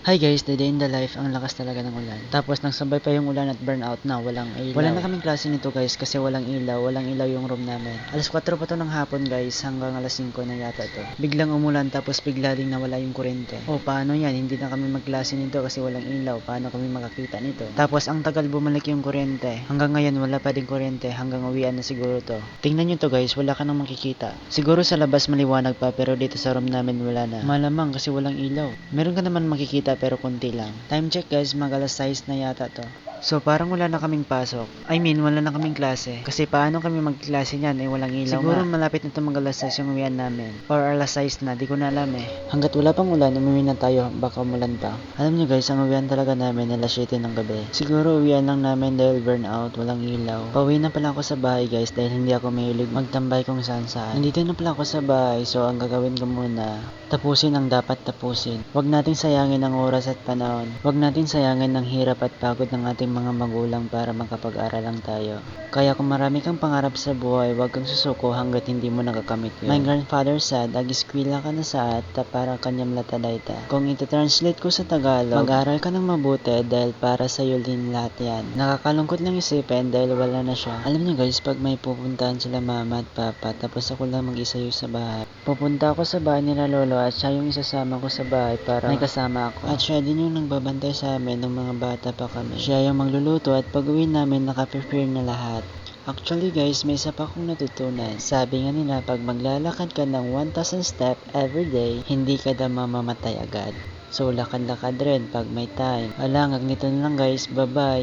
Hi guys, the day in the life, ang lakas talaga ng ulan. Tapos nagsabay pa yung ulan at burnout na, walang ilaw. Wala na kaming klase nito guys kasi walang ilaw yung room namin. Alas 4 pa to ng hapon guys, hanggang alas 5 na yata to. Biglang umulan tapos bigla ding nawala yung kuryente. O paano yan, hindi na kami magklase nito kasi walang ilaw, paano kami makakita nito? Tapos ang tagal bumalik yung kuryente. Hanggang ngayon wala pa din kuryente, hanggang uwian na siguro to. Tingnan nyo to guys, wala ka nang makikita. Siguro sa labas maliwanag pa pero dito sa room namin wala na. Malamang kasi walang ilaw. Meron ka naman makikita pero konti lang. Time check guys, mag alas 6 na yata to. So parang wala na kaming pasok. I mean, wala na kaming klase. Kasi paano kami magklase niyan eh walang ilaw. Siguro malapit na to mag alas 6 yung uwian namin. Or alas 6 na, di ko na alam eh. Hanggat wala pang ulan, umuwi na tayo, baka umulan pa. Alam niyo guys, ang uwian talaga namin alas 7 ng gabi. Siguro uwian lang namin dahil burnout, walang ilaw. Pauwi na pala ako sa bahay guys dahil hindi ako mahilig magtambay kung saan saan. Nandito na pala ako sa bahay, so ang gagawin ko muna, tapusin ang dapat tapusin. Huwag nating sayangin ang oras at panahon. Huwag natin sayangin ang hirap at pagod ng ating mga magulang para makapag-aral lang tayo. Kaya kung marami kang pangarap sa buhay, huwag kang susuko hanggat hindi mo nakakamit yun. My grandfather said, agiskwila ka na sa at para kanyang latadayta. Kung ito-translate ko sa Tagalog, mag-aral ka ng mabuti dahil para sa iyo din lahat yan. Nakakalungkot lang isipin dahil wala na siya. Alam niyo guys, pag may pupuntahan sila mama at papa, tapos ako lang mag-isa yung sa bahay. Pupunta ako sa bahay nila lolo at siya yung isasama ko sa bahay para may kasama ako. At siya din yung nagbabantay sa amin ng mga bata pa kami. Siya yung magluluto at pag-uwi namin naka-prepare na lahat. Actually guys, may isa pa akong natutunan. Sabi nga nila, pag maglalakad ka ng 1,000 step every day, hindi ka daw mamamatay agad. So lakad-lakad rin pag may time. Alang, nito na lang guys, bye bye.